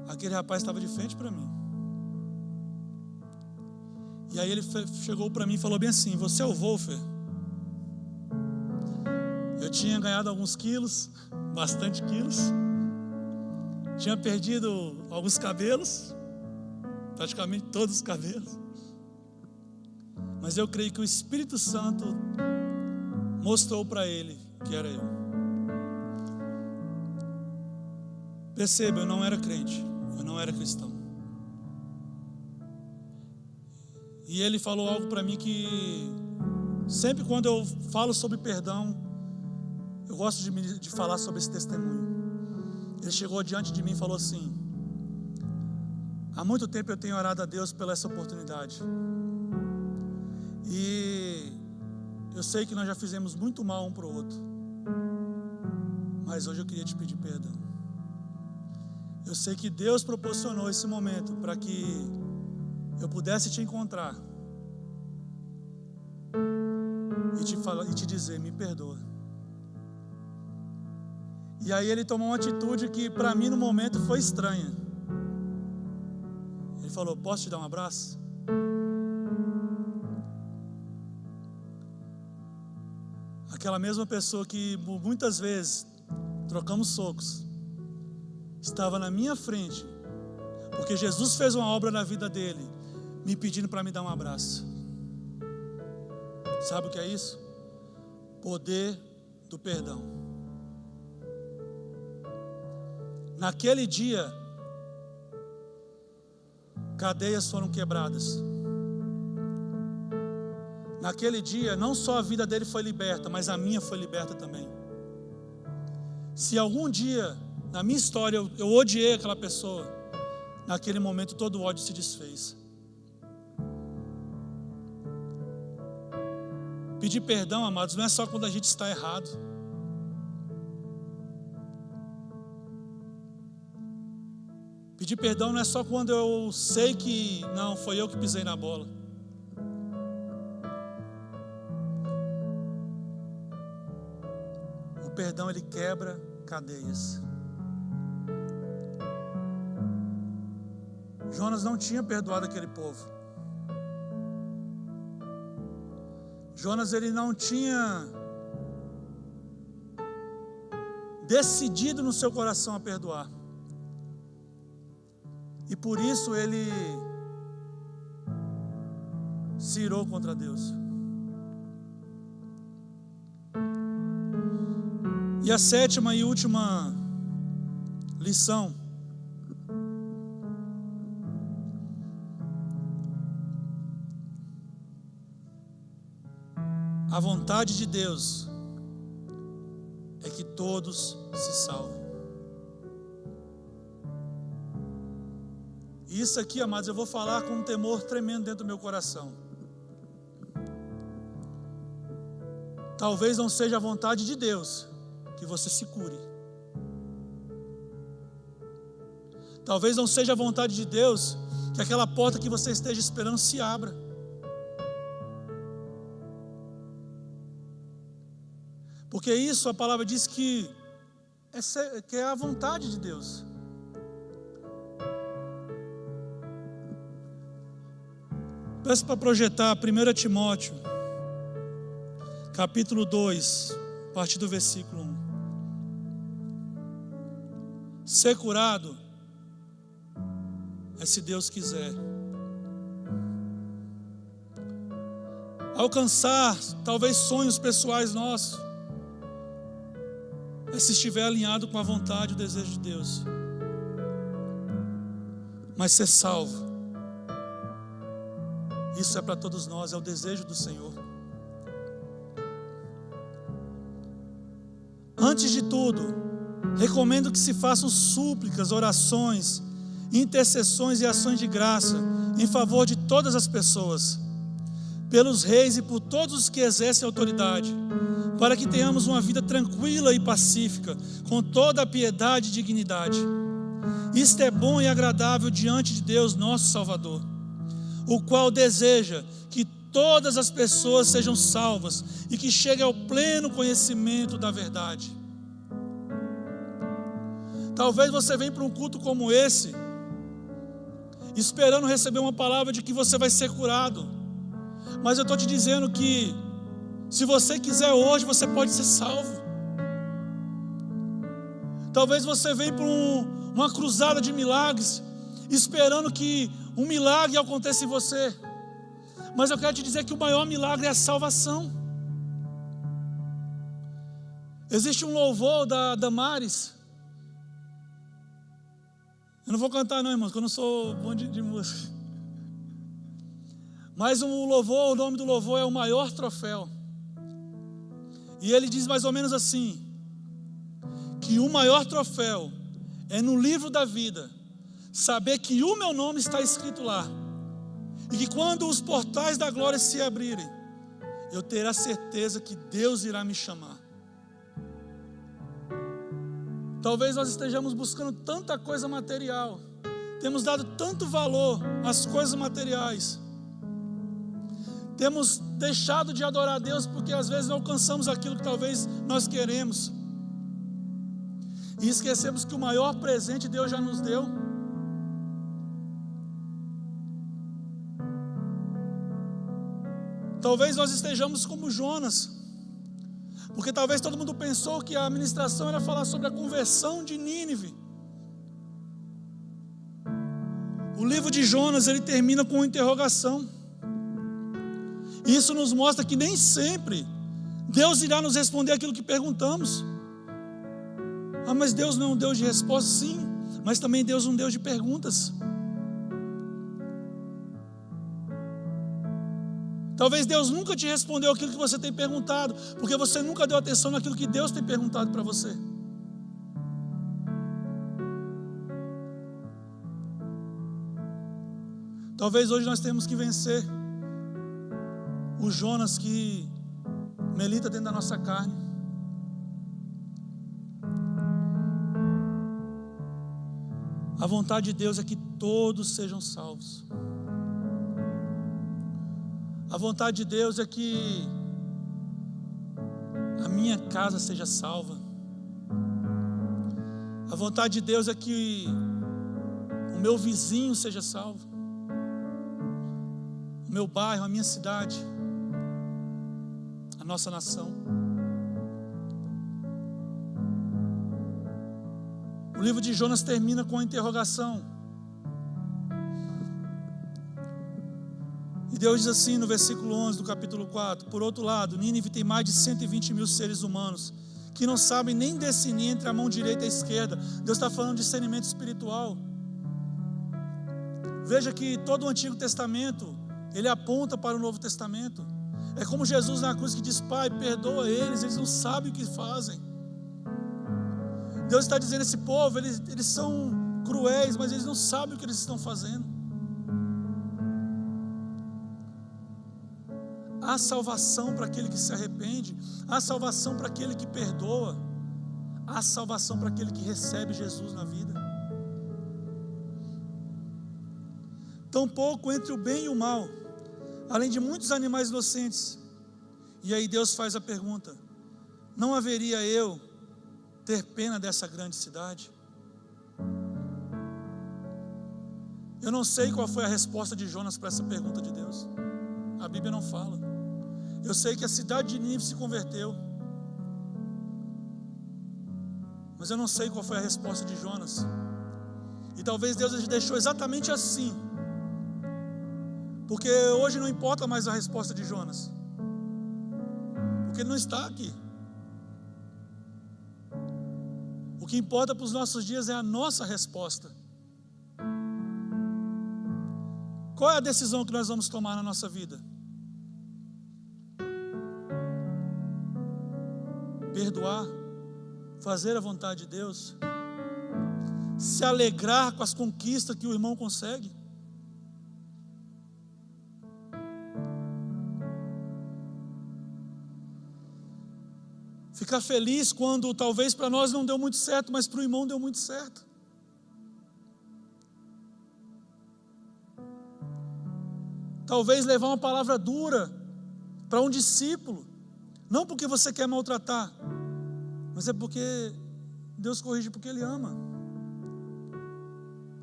aquele rapaz estava de frente para mim. E aí ele chegou para mim e falou bem assim: você é o Wolfer? Eu tinha ganhado alguns quilos, bastante quilos, tinha perdido alguns cabelos, praticamente todos os cabelos, mas eu creio que o Espírito Santo mostrou para ele que era eu. Perceba, eu não era crente, eu não era cristão. E ele falou algo para mim que sempre quando eu falo sobre perdão, eu gosto de falar sobre esse testemunho. Ele chegou diante de mim e falou assim: há muito tempo eu tenho orado a Deus pela essa oportunidade. E eu sei que nós já fizemos muito mal um para o outro, mas hoje eu queria te pedir perdão. Eu sei que Deus proporcionou esse momento para que eu pudesse te encontrar e te dizer: me perdoa. E aí ele tomou uma atitude que para mim no momento foi estranha. Ele falou: posso te dar um abraço? Aquela mesma pessoa que muitas vezes trocamos socos, estava na minha frente, porque Jesus fez uma obra na vida dele, me pedindo para me dar um abraço. Sabe o que é isso? Poder do perdão. Naquele dia, cadeias foram quebradas. Naquele dia, não só a vida dele foi liberta, mas a minha foi liberta também. Se algum dia, na minha história, eu odiei aquela pessoa, naquele momento todo o ódio se desfez. Pedir perdão, amados, não é só quando a gente está errado. Pedir perdão não é só quando eu sei que não, foi eu que pisei na bola. O perdão, ele quebra cadeias. Jonas não tinha perdoado aquele povo. Jonas, ele não tinha decidido no seu coração a perdoar. E por isso ele se irou contra Deus. E a sétima e última lição: a vontade de Deus é que todos se salvem. E isso aqui, amados, eu vou falar com um temor tremendo dentro do meu coração. Talvez não seja a vontade de Deus que você se cure. Talvez não seja a vontade de Deus que aquela porta que você esteja esperando se abra. Porque isso, a palavra diz que é a vontade de Deus. Peço para projetar 1 Timóteo, capítulo 2, a partir do versículo 1. Ser curado é se Deus quiser. Alcançar, talvez, sonhos pessoais nossos, é se estiver alinhado com a vontade e o desejo de Deus. Mas ser salvo, isso é para todos nós, é o desejo do Senhor. Antes de tudo, recomendo que se façam súplicas, orações, intercessões e ações de graça em favor de todas as pessoas, pelos reis e por todos os que exercem autoridade, para que tenhamos uma vida tranquila e pacífica, com toda a piedade e dignidade. Isto é bom e agradável diante de Deus, nosso Salvador, o qual deseja que todas as pessoas sejam salvas e que cheguem ao pleno conhecimento da verdade. Talvez você venha para um culto como esse, esperando receber uma palavra de que você vai ser curado. Mas eu estou te dizendo que, se você quiser hoje, você pode ser salvo. Talvez você venha para uma cruzada de milagres, esperando que um milagre aconteça em você. Mas eu quero te dizer que o maior milagre é a salvação. Existe um louvor da Damares. Eu não vou cantar não, irmãos, porque eu não sou bom de música. Mas o nome do louvor é o maior troféu. E ele diz mais ou menos assim: que o maior troféu é no livro da vida saber que o meu nome está escrito lá, e que quando os portais da glória se abrirem, eu terei a certeza que Deus irá me chamar. Talvez nós estejamos buscando tanta coisa material, temos dado tanto valor às coisas materiais, temos deixado de adorar a Deus porque às vezes não alcançamos aquilo que talvez nós queremos, e esquecemos que o maior presente Deus já nos deu. Talvez nós estejamos como Jonas, porque talvez todo mundo pensou que a ministração era falar sobre a conversão de Nínive. O livro de Jonas, ele termina com uma interrogação. E isso nos mostra que nem sempre Deus irá nos responder aquilo que perguntamos. Ah, mas Deus não é um Deus de respostas? Sim, mas também Deus é um Deus de perguntas. Talvez Deus nunca te respondeu aquilo que você tem perguntado, porque você nunca deu atenção naquilo que Deus tem perguntado para você. Talvez hoje nós temos que vencer o Jonas que milita dentro da nossa carne. A vontade de Deus é que todos sejam salvos. A vontade de Deus é que a minha casa seja salva. A vontade de Deus é que o meu vizinho seja salvo, o meu bairro, a minha cidade, a nossa nação. O livro de Jonas termina com a interrogação. E Deus diz assim no versículo 11 do capítulo 4: por outro lado, Nínive tem mais de 120 mil seres humanos que não sabem nem discernir entre a mão direita e a esquerda. Deus está falando de discernimento espiritual. Veja que todo o Antigo Testamento, ele aponta para o Novo Testamento. É como Jesus na cruz que diz: Pai, perdoa eles não sabem o que fazem. Deus está dizendo: esse povo, eles são cruéis, mas eles não sabem o que eles estão fazendo. Há salvação para aquele que se arrepende, há salvação para aquele que perdoa, há salvação para aquele que recebe Jesus na vida. Tampouco entre o bem e o mal, além de muitos animais inocentes. E aí Deus faz a pergunta: não haveria eu ter pena dessa grande cidade? Eu não sei qual foi a resposta de Jonas para essa pergunta de Deus. A Bíblia não fala. Eu sei que a cidade de Nínive se converteu, mas eu não sei qual foi a resposta de Jonas. E talvez Deus deixou exatamente assim, porque hoje não importa mais a resposta de Jonas, porque ele não está aqui. O que importa para os nossos dias é a nossa resposta. Qual é a decisão que nós vamos tomar na nossa vida? Perdoar, fazer a vontade de Deus, se alegrar com as conquistas que o irmão consegue, ficar feliz quando talvez para nós não deu muito certo, mas para o irmão deu muito certo. Talvez levar uma palavra dura para um discípulo, não porque você quer maltratar, mas é porque Deus corrige porque Ele ama.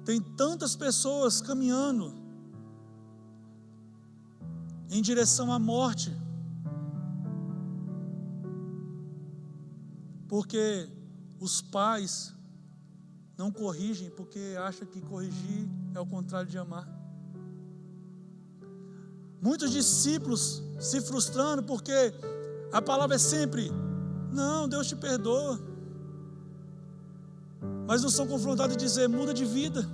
Tem tantas pessoas caminhando em direção à morte, porque os pais não corrigem, porque acham que corrigir é o contrário de amar. Muitos discípulos se frustrando porque a palavra é sempre: não, Deus te perdoa, mas não são confrontados a dizer: muda de vida.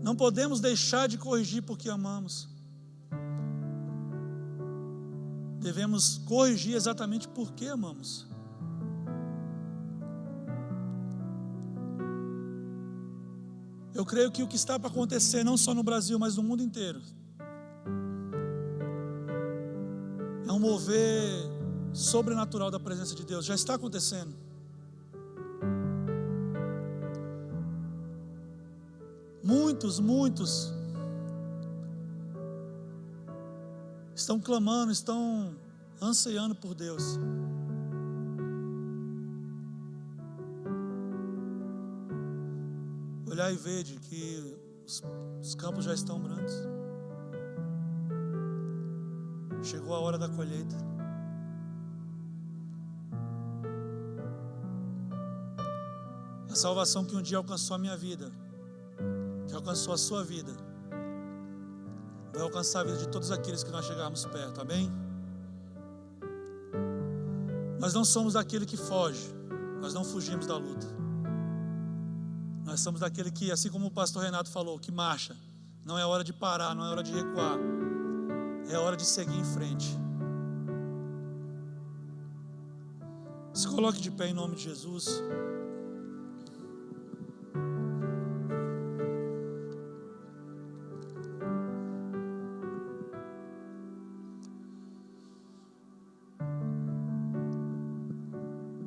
Não podemos deixar de corrigir porque amamos. Devemos corrigir exatamente porque amamos. Eu creio que o que está para acontecer, não só no Brasil, mas no mundo inteiro, é um mover sobrenatural da presença de Deus. Já está acontecendo. Muitos estão clamando, estão ansiando por Deus. Olhar e ver de que os campos já estão brancos. Chegou a hora da colheita. A salvação que um dia alcançou a minha vida, que alcançou a sua vida, vai alcançar a vida de todos aqueles que nós chegarmos perto, amém? Nós não somos daquele que foge, nós não fugimos da luta. Nós somos daquele que, assim como o pastor Renato falou, que marcha. Não é hora de parar, não é hora de recuar, é hora de seguir em frente. Se coloque de pé em nome de Jesus.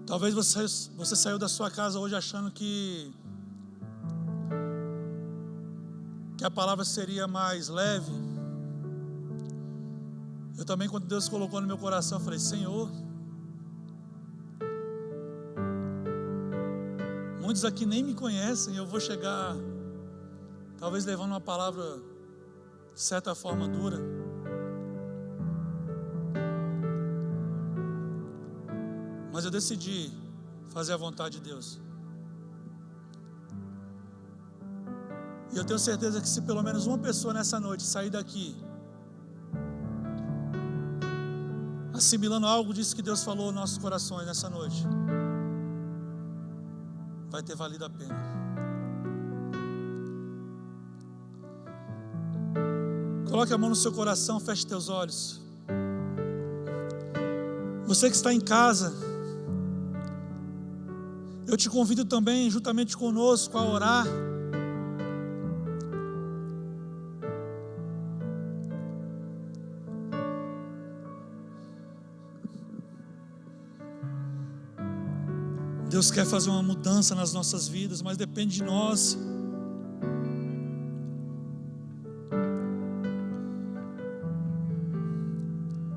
Talvez você saiu da sua casa hoje achando que a palavra seria mais leve. Eu também, quando Deus colocou no meu coração, eu falei: Senhor, muitos aqui nem me conhecem, eu vou chegar talvez levando uma palavra de certa forma dura. mas eu decidi fazer a vontade de Deus. E eu tenho certeza que se pelo menos uma pessoa nessa noite sair daqui assimilando algo disso que Deus falou nos nossos corações nessa noite, vai ter valido a pena. Coloque a mão no seu coração, feche teus olhos. Você que está em casa, eu te convido também, juntamente conosco, a orar. Deus quer fazer uma mudança nas nossas vidas, mas depende de nós.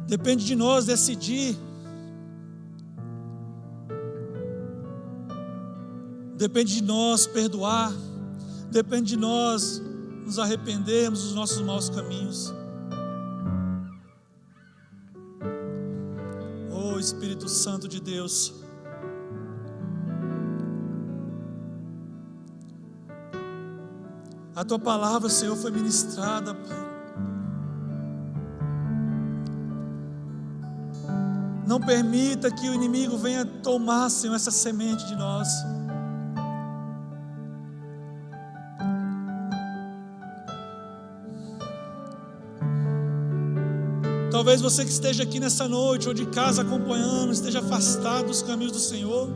Depende de nós decidir. Depende de nós perdoar. Depende de nós nos arrependermos dos nossos maus caminhos. Oh Espírito Santo de Deus, a Tua palavra, Senhor, foi ministrada, Pai. Não permita que o inimigo venha tomar, Senhor, essa semente de nós. Talvez você que esteja aqui nessa noite, ou de casa acompanhando, esteja afastado dos caminhos do Senhor.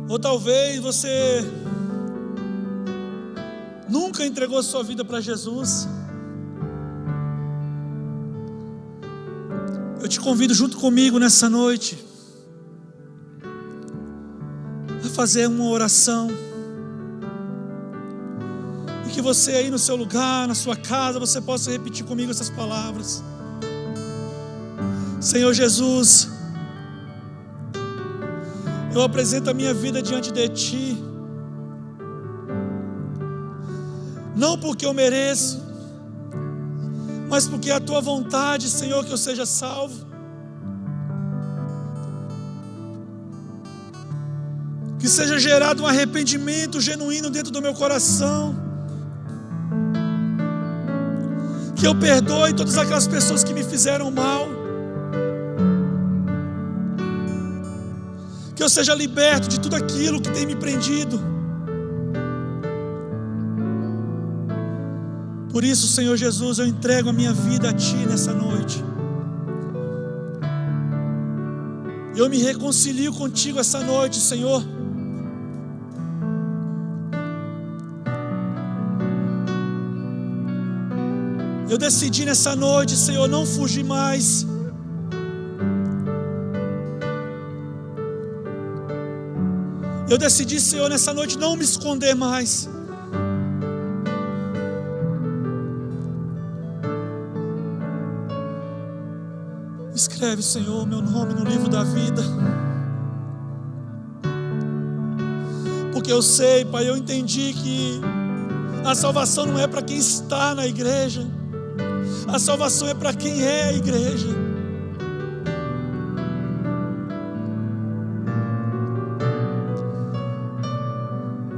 Ou talvez você nunca entregou a sua vida para Jesus. Eu te convido junto comigo nessa noite a fazer uma oração. E que você aí no seu lugar, na sua casa, você possa repetir comigo essas palavras. Senhor Jesus, eu apresento a minha vida diante de Ti. Não porque eu mereço, mas porque é a Tua vontade, Senhor, que eu seja salvo. Que seja gerado um arrependimento genuíno dentro do meu coração. Que eu perdoe todas aquelas pessoas que me fizeram mal. Que eu seja liberto de tudo aquilo que tem me prendido. Por isso, Senhor Jesus, eu entrego a minha vida a Ti nessa noite. Eu me reconcilio contigo essa noite, Senhor. Eu decidi nessa noite, Senhor, não fugir mais. Eu decidi, Senhor, nessa noite não me esconder mais. Escreve, Senhor, meu nome no livro da vida. Porque eu sei, Pai, eu entendi que a salvação não é para quem está na igreja. A salvação é para quem é a igreja.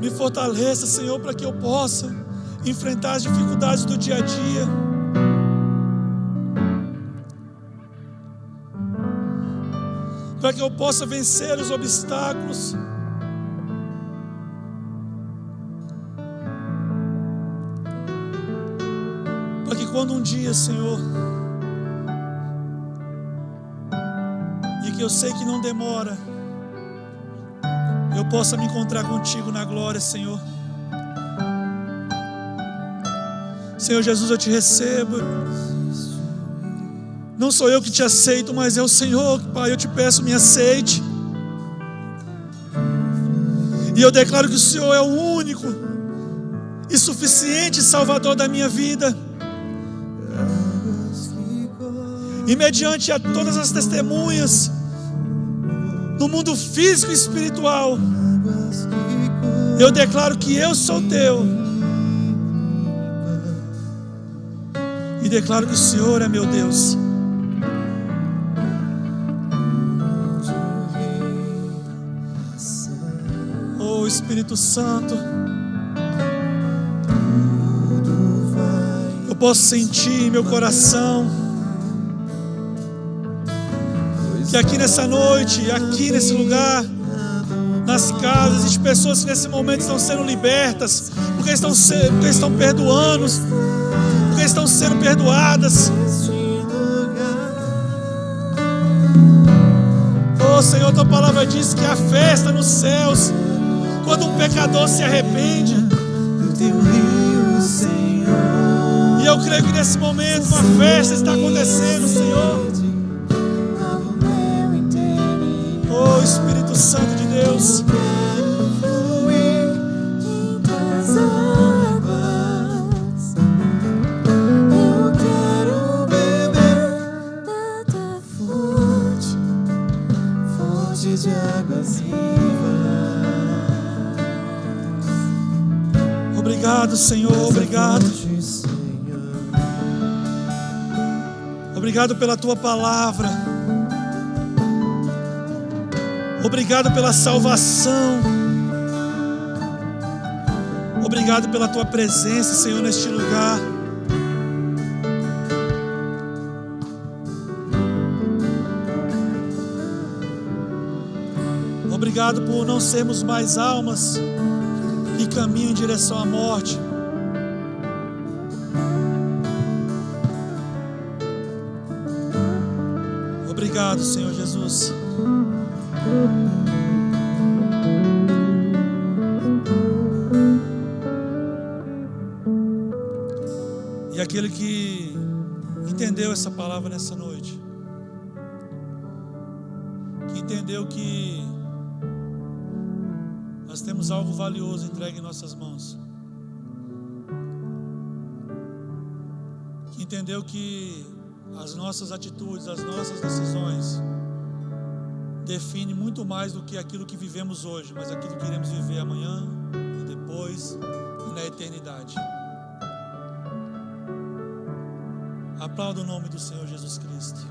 Me fortaleça, Senhor, para que eu possa enfrentar as dificuldades do dia a dia. Para que eu possa vencer os obstáculos. Para que quando um dia, Senhor, e que eu sei que não demora, eu possa me encontrar contigo na glória, Senhor. Senhor Jesus, eu te recebo. Não sou eu que te aceito, mas é o Senhor, Pai, eu te peço, me aceite. E eu declaro que o Senhor é o único e suficiente Salvador da minha vida. E mediante a todas as testemunhas no mundo físico e espiritual, eu declaro que eu sou teu. E declaro que o Senhor é meu Deus. Oh, Espírito Santo, eu posso sentir em meu coração que aqui nessa noite, aqui nesse lugar, nas casas, existem pessoas que nesse momento estão sendo libertas, porque estão perdoando, porque estão sendo perdoadas. Oh Senhor, tua palavra diz que há festa nos céus quando um pecador se arrepende. E eu creio que nesse momento uma festa está acontecendo, Senhor. Oh Espírito Santo de Deus, de águas vivas. Obrigado, Senhor, obrigado. Obrigado pela tua palavra. Obrigado pela salvação. Obrigado pela tua presença, Senhor, neste lugar. Obrigado por não sermos mais almas que caminham em direção à morte. Obrigado, Senhor Jesus. E aquele que entendeu essa palavra nessa noite, que entendeu que nós temos algo valioso entregue em nossas mãos, que entendeu que as nossas atitudes, as nossas decisões definem muito mais do que aquilo que vivemos hoje, mas aquilo que iremos viver amanhã e depois e na eternidade. Aplauda o nome do Senhor Jesus Cristo.